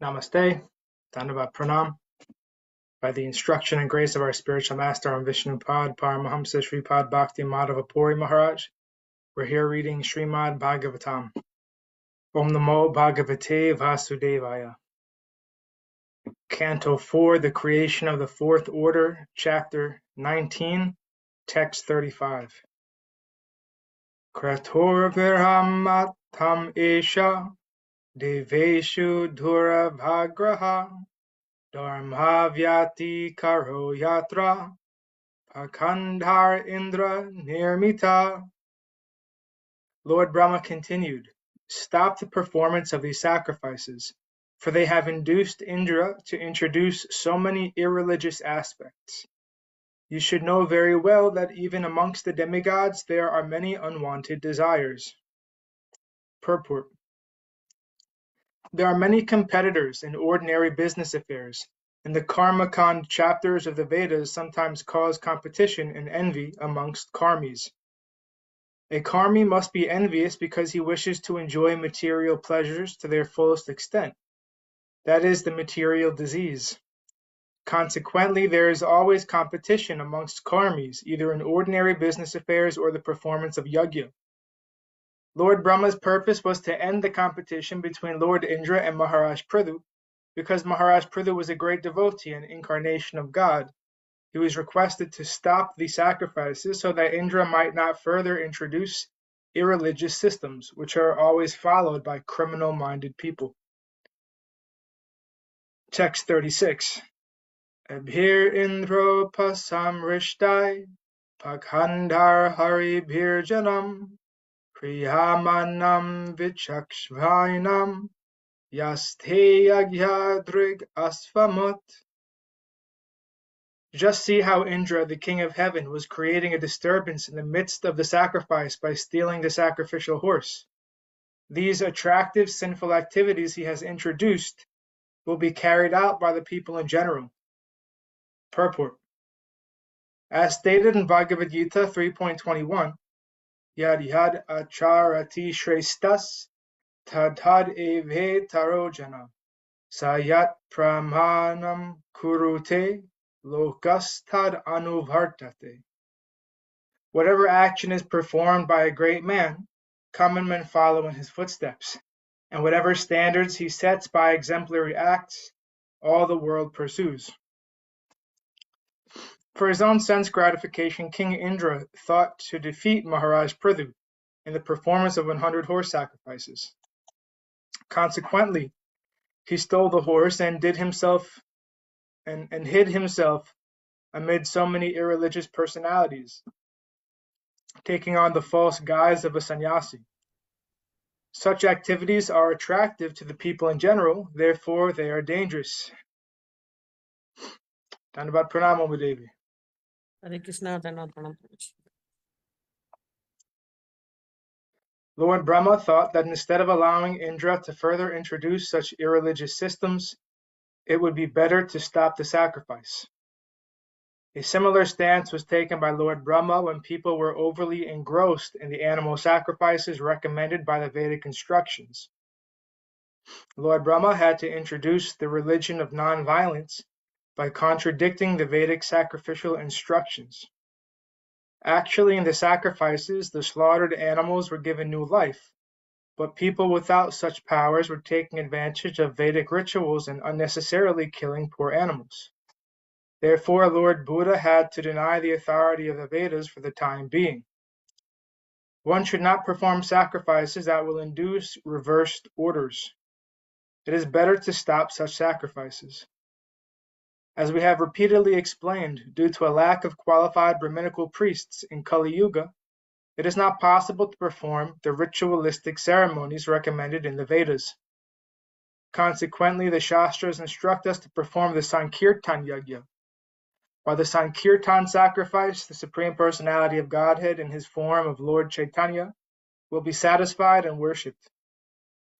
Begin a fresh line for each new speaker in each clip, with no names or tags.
Namaste, Dhanavad Pranam. By the instruction and grace of our spiritual master on Vishnupad, Paramahamsa Sripad Bhakti Madhava Puri Maharaj, we're here reading Srimad Bhagavatam. Om Namo Bhagavate Vasudevaya. Canto 4, The Creation of the Fourth Order, Chapter 19, Text 35. Krator Virhamatam Esha Deveshu Dhura Bhagraha Dharmavyati Karo Yatra Pakandhar Indra Nirmita. Lord Brahma continued, "Stop the performance of these sacrifices, for they have induced Indra to introduce so many irreligious aspects. You should know very well that even amongst the demigods there are many unwanted desires." Purport. There are many competitors in ordinary business affairs, and the Karmakand chapters of the Vedas sometimes cause competition and envy amongst karmis. A karmi must be envious because he wishes to enjoy material pleasures to their fullest extent. That is the material disease. Consequently, there is always competition amongst karmis, either in ordinary business affairs or the performance of yajna. Lord Brahma's purpose was to end the competition between Lord Indra and Maharaj Pṛthu, because Maharaj Pṛthu was a great devotee and incarnation of God. He was requested to stop the sacrifices so that Indra might not further introduce irreligious systems, which are always followed by criminal-minded people. Text 36. Abhir Indro pasamrishtai pakhandar hari bhirjanam Priyamanam vichakshvainam yaste yagyadrig asvamut. Just see how Indra, the king of heaven, was creating a disturbance in the midst of the sacrifice by stealing the sacrificial horse. These attractive sinful activities he has introduced will be carried out by the people in general. Purport. As stated in Bhagavad Gita 3.21, Yad yad acharati shrestas tad eve tarojana sayat pramanam kurute lokas tad anuvartate. Whatever action is performed by a great man, common men follow in his footsteps, and whatever standards he sets by exemplary acts, all the world pursues. For his own sense gratification, King Indra thought to defeat Maharaj Pṛthu in the performance of 100 horse sacrifices. Consequently, he stole the horse and hid himself amid so many irreligious personalities, taking on the false guise of a sannyasi. Such activities are attractive to the people in general, therefore they are dangerous. Dhanavad Pranam Devi.
Hare Krishna, Dhanavad Pranam.
Lord Brahma thought that instead of allowing Indra to further introduce such irreligious systems, it would be better to stop the sacrifice. A similar stance was taken by Lord Brahma when people were overly engrossed in the animal sacrifices recommended by the Vedic instructions. Lord Brahma had to introduce the religion of non-violence by contradicting the Vedic sacrificial instructions. Actually, in the sacrifices, the slaughtered animals were given new life, but people without such powers were taking advantage of Vedic rituals and unnecessarily killing poor animals. Therefore, Lord Buddha had to deny the authority of the Vedas for the time being. One should not perform sacrifices that will induce reversed orders. It is better to stop such sacrifices. As we have repeatedly explained, due to a lack of qualified Brahminical priests in Kali Yuga, it is not possible to perform the ritualistic ceremonies recommended in the Vedas. Consequently, the Shastras instruct us to perform the Sankirtan yajna. By the Sankirtan sacrifice, the Supreme Personality of Godhead in his form of Lord Chaitanya will be satisfied and worshipped.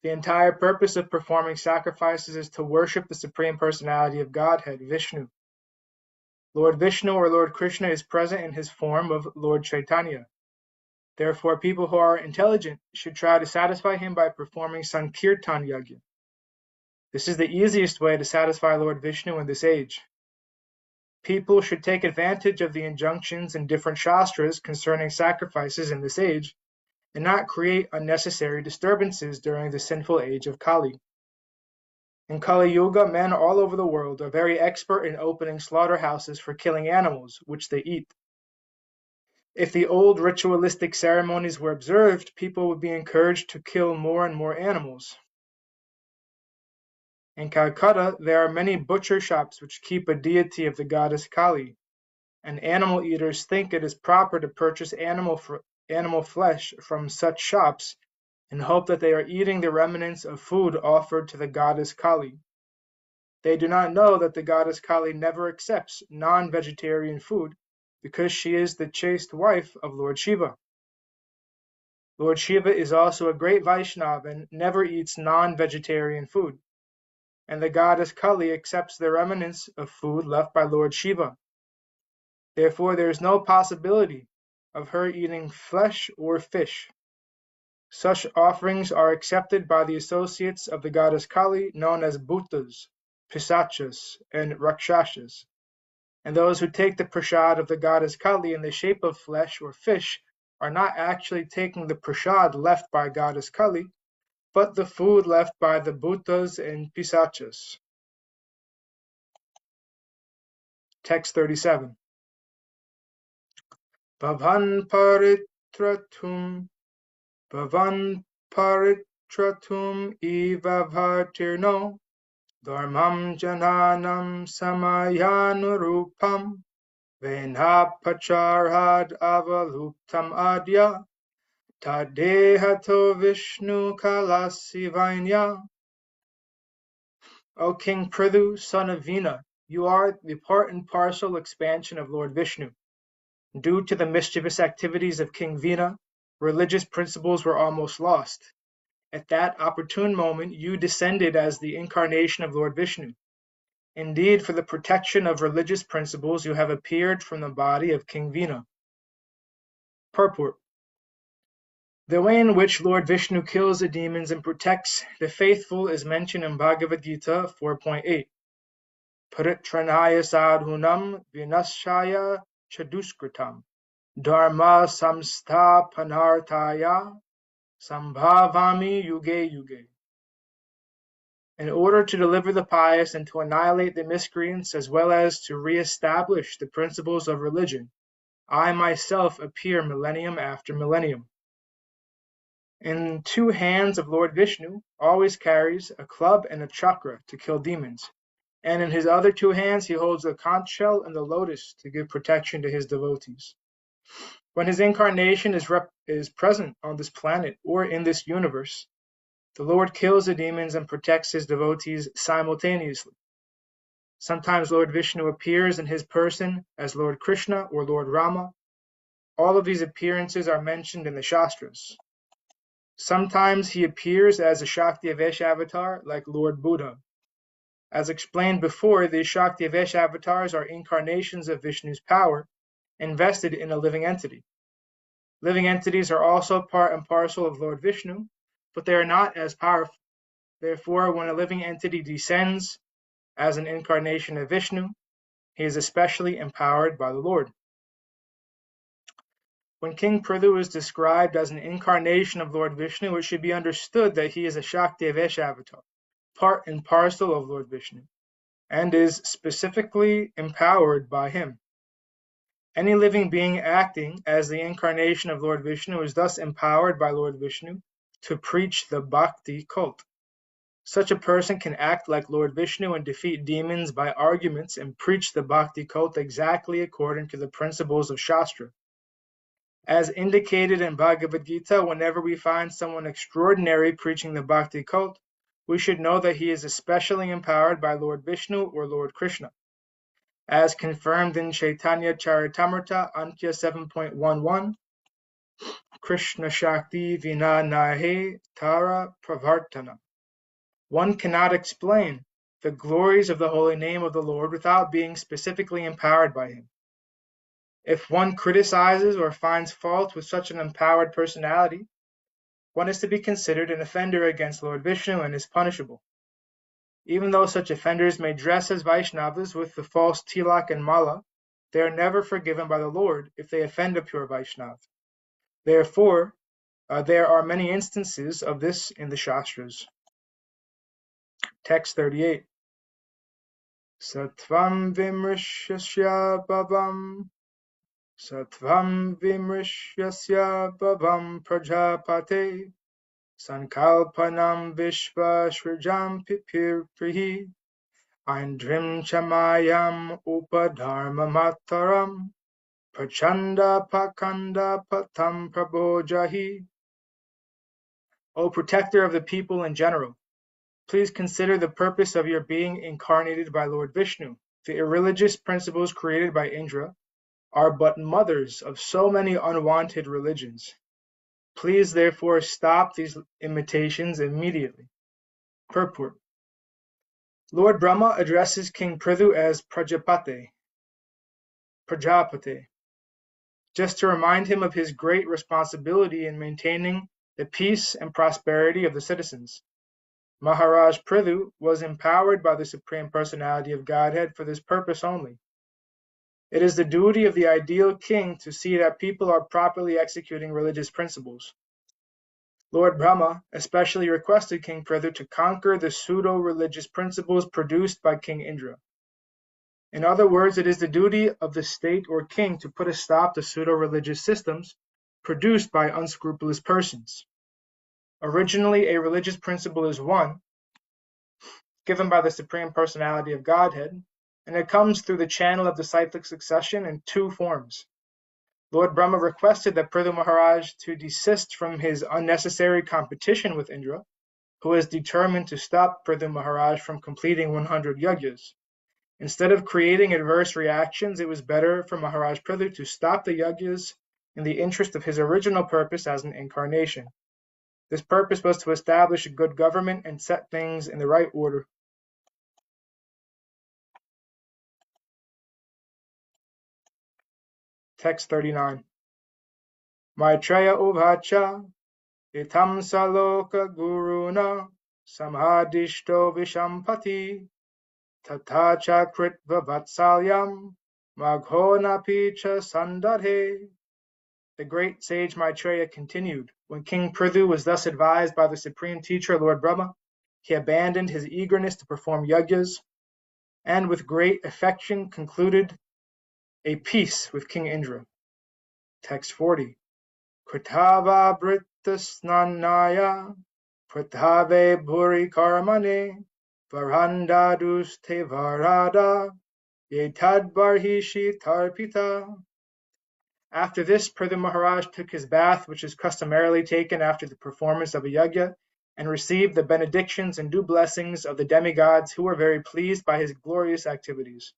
The entire purpose of performing sacrifices is to worship the Supreme Personality of Godhead, Vishnu. Lord Vishnu or Lord Krishna is present in his form of Lord Chaitanya. Therefore, people who are intelligent should try to satisfy him by performing Sankirtan yajna. This is the easiest way to satisfy Lord Vishnu in this age. People should take advantage of the injunctions in different shastras concerning sacrifices in this age, and not create unnecessary disturbances during the sinful age of Kali. In Kali Yuga, men all over the world are very expert in opening slaughterhouses for killing animals, which they eat. If the old ritualistic ceremonies were observed, people would be encouraged to kill more and more animals. In Calcutta, there are many butcher shops which keep a deity of the goddess Kali, and animal eaters think it is proper to purchase animal flesh from such shops and hope that they are eating the remnants of food offered to the goddess Kali. They do not know that the goddess Kali never accepts non-vegetarian food because she is the chaste wife of Lord Shiva. Lord Shiva is also a great Vaishnava and never eats non-vegetarian food, and the goddess Kali accepts the remnants of food left by Lord Shiva. Therefore, there is no possibility of her eating flesh or fish. Such offerings are accepted by the associates of the goddess Kali, known as Bhutas, Pisachas, and Rakshasas. And those who take the prasad of the goddess Kali in the shape of flesh or fish are not actually taking the prasad left by goddess Kali, but the food left by the Bhutas and Pisachas. Text 37. Bhavan paritratum ivavatirno dharmam jananam samayanurupam venapacharhad avaluptam adya tadehato vishnu kalasivanya. O King Pṛthu, son of Vina, you are the part and parcel expansion of Lord Vishnu. Due to the mischievous activities of King Vina, religious principles were almost lost. At that opportune moment, you descended as the incarnation of Lord Vishnu. Indeed, for the protection of religious principles, you have appeared from the body of King Vina. Purport. The way in which Lord Vishnu kills the demons and protects the faithful is mentioned in Bhagavad Gita 4.8. Paritranaya sadhunam vinashaya chaduskritam dharma samsthapanartaya sambhavami yuge yuge. In order to deliver the pious and to annihilate the miscreants as well as to re-establish the principles of religion, I myself appear millennium after millennium. In two hands of Lord Vishnu always carries a club and a chakra to kill demons, and in his other two hands he holds the conch shell and the lotus to give protection to his devotees. When his incarnation is present on this planet or in this universe, the Lord kills the demons and protects his devotees simultaneously. Sometimes Lord Vishnu appears in his person as Lord Krishna or Lord Rama. All of these appearances are mentioned in the Shastras. Sometimes he appears as a Shakti-Avesh avatar like Lord Buddha. As explained before, these Shakti-Avesh avatars are incarnations of Vishnu's power invested in a living entity. Living entities are also part and parcel of Lord Vishnu, but they are not as powerful. Therefore, when a living entity descends as an incarnation of Vishnu, he is especially empowered by the Lord. When King Pṛthu is described as an incarnation of Lord Vishnu, it should be understood that he is a Shakti-Avesh avatar, part and parcel of Lord Vishnu, and is specifically empowered by him. Any living being acting as the incarnation of Lord Vishnu is thus empowered by Lord Vishnu to preach the Bhakti cult. Such a person can act like Lord Vishnu and defeat demons by arguments and preach the Bhakti cult exactly according to the principles of Shastra. As indicated in Bhagavad Gita, whenever we find someone extraordinary preaching the Bhakti cult, we should know that he is especially empowered by Lord Vishnu or Lord Krishna. As confirmed in Chaitanya Charitamrita, Antya 7.11, Krishna Shakti Vina Nahe Tara Pravartana. One cannot explain the glories of the holy name of the Lord without being specifically empowered by him. If one criticizes or finds fault with such an empowered personality, one is to be considered an offender against Lord Vishnu and is punishable. Even though such offenders may dress as Vaishnavas with the false tilak and mala, they are never forgiven by the Lord if they offend a pure Vaishnava. Therefore, there are many instances of this in the Shastras. Text 38. Sattvam vimrishyasya bhavam prajapate sankalpanam vishva shrujam pipirprihi Aindrim chamayam upadharma mataram prachanda pakanda patam prabhojahi. O protector of the people in general, please consider the purpose of your being incarnated by Lord Vishnu. The irreligious principles created by Indra are but mothers of so many unwanted religions. Please therefore stop these imitations immediately. Purport. Lord Brahma addresses King Pṛthu as Prajapate, just to remind him of his great responsibility in maintaining the peace and prosperity of the citizens. Maharaj Pṛthu was empowered by the Supreme Personality of Godhead for this purpose only. It is the duty of the ideal king to see that people are properly executing religious principles. Lord Brahma especially requested King Pṛthu to conquer the pseudo-religious principles produced by King Indra. In other words, it is the duty of the state or king to put a stop to pseudo-religious systems produced by unscrupulous persons. Originally, a religious principle is one, given by the Supreme Personality of Godhead, and it comes through the channel of disciplic succession in two forms. Lord Brahma requested that Pṛthu Maharaj to desist from his unnecessary competition with Indra, who is determined to stop Pṛthu Maharaj from completing 100 yagyas. Instead of creating adverse reactions, it was better for Maharaj Pṛthu to stop the yagyas in the interest of his original purpose as an incarnation. This purpose was to establish a good government and set things in the right order. Text 39. Maitreya uvacha itam saloka guruna samhadishto vishampati tatacha kritva vatsalyam magho napi cha sandadhe. The great sage Maitreya continued, when King Pṛthu was thus advised by the Supreme Teacher, Lord Brahma, he abandoned his eagerness to perform yagyas, and with great affection concluded a peace with King Indra. Text 40. Kritava brittasnanaya pratave bhuri karmane varandadus te varada yetad barhishi tarpita. After this, Pṛthu Maharaj took his bath, which is customarily taken after the performance of a yajna, and received the benedictions and due blessings of the demigods, who were very pleased by his glorious activities.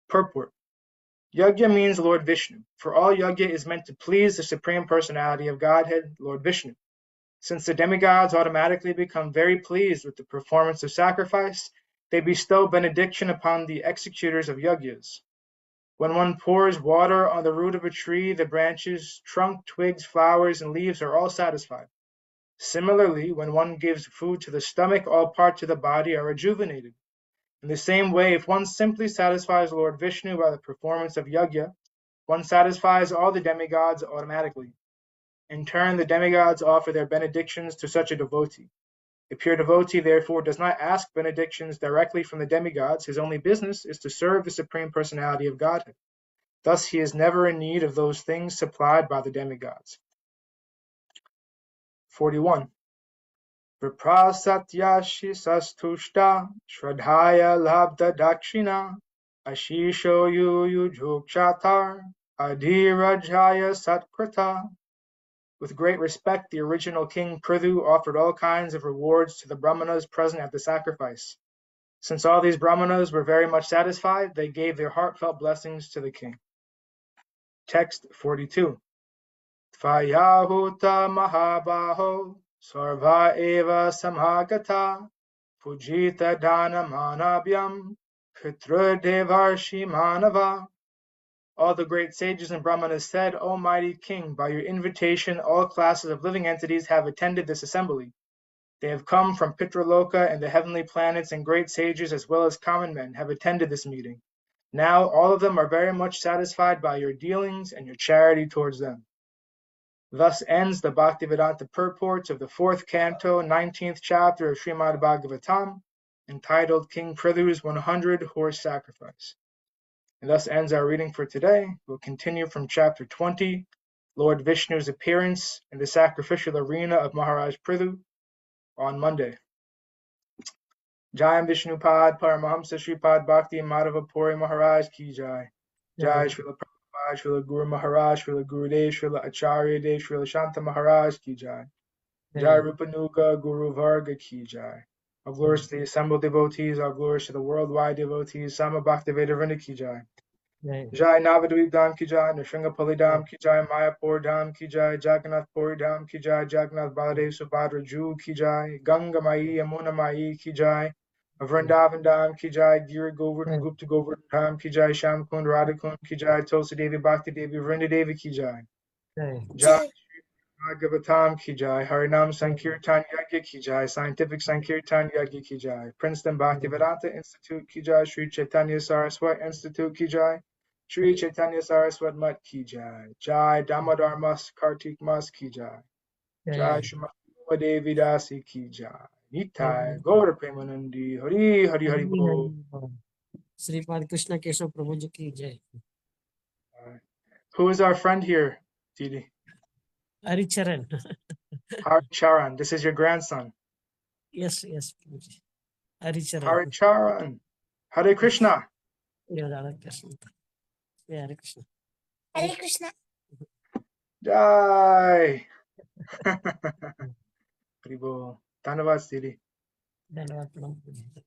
Purport. Yajna means Lord Vishnu, for all yajna is meant to please the Supreme Personality of Godhead, Lord Vishnu. Since the demigods automatically become very pleased with the performance of sacrifice, they bestow benediction upon the executors of yajnas. When one pours water on the root of a tree, the branches, trunk, twigs, flowers, and leaves are all satisfied. Similarly, when one gives food to the stomach, all parts of the body are rejuvenated. In the same way, if one simply satisfies Lord Vishnu by the performance of yajna, one satisfies all the demigods automatically. In turn, the demigods offer their benedictions to such a devotee. A pure devotee, therefore, does not ask benedictions directly from the demigods. His only business is to serve the Supreme Personality of Godhead. Thus, he is never in need of those things supplied by the demigods. 41. Viprasatyashi sastushta shradhaya labda dakshina ashisho yuyujukchatar adhirajaya satkrata. With great respect, the original king Pṛthu offered all kinds of rewards to the brahmanas present at the sacrifice. Since all these brahmanas were very much satisfied, they gave their heartfelt blessings to the king. Text 42. Tvayahuta mahabaho sarva eva samagata pujita dana manabhyam pitrudevarshi manava. All the great sages and brahmanas said, O mighty king, by your invitation all classes of living entities have attended this assembly. They have come from Pitraloka and the heavenly planets, and great sages as well as common men have attended this meeting. Now all of them are very much satisfied by your dealings and your charity towards them. Thus ends the Bhaktivedanta purports of the 4th canto, 19th chapter of Srimad Bhagavatam, entitled King Pṛthu's 100-horse sacrifice. And thus ends our reading for today. We'll continue from chapter 20, Lord Vishnu's appearance in the sacrificial arena of Maharaj Pṛthu, on Monday. Jai Vishnupad Paramahamsa Sripad Bhakti Madhava Puri Maharaj Ki Jai. Jai Srila Prabhupada, Srila Guru Maharaj, Srila Gurudev, Srila Acharya Dev, Srila Shanta Maharaj Ki Jai. Jai Rupanuga Guru Varga Ki Jai. All glories to the assembled devotees, all glories to the worldwide devotees, Sama Bhaktivedanta Ki Jai. Jai Navadvip Dham Ki Jai, Nrsimhapali Dham Ki Jai, Mayapur Dham Ki Jai, Jagannath Puri Dham Ki Jai, Jagannath Baladev Subhadra Ju Ki Jai, Ganga Mai Yamuna Mai Ki Jai, Vrindavan Dham Ki Jai, Giri Govardhan Gupta Govardhan Dham Ki Jai, Sham Kund Radha Kund Ki Jai, Tulsi Devi Bhakti Devi Vrinda Devi Ki Jai. Jai Bhagavatam Ki Jai, Harinam Sankirtan Yagya Ki Jai, Scientific Sankirtan Yagya Ki Jai, Princeton Bhaktivedanta Institute Ki Jai, Sri Chaitanya Saraswat Institute Ki Jai, Sri Chaitanya Saraswat Mat Ki Jai, Jai Damodar Mas Kartik Mas Ki Jai, Jai Shrimati Devi Dasi Ki Jai, Nitai Gaura Premanandi, Hari Hari Hari Bol.
Sripad Krishna Keshav Prabhu Ji ki jai.
Who is our friend here, Didi?
Hari Charan.
Haricharan, this is your grandson.
Yes, Prabhuji. Hari Charan.
Haricharan, Hare Krishna.
Hare Krishna. Hare Krishna.
Hare Krishna.
Jai. Haribol. Dhanyavad, Didi.
Dhanyavad, Prabhuji.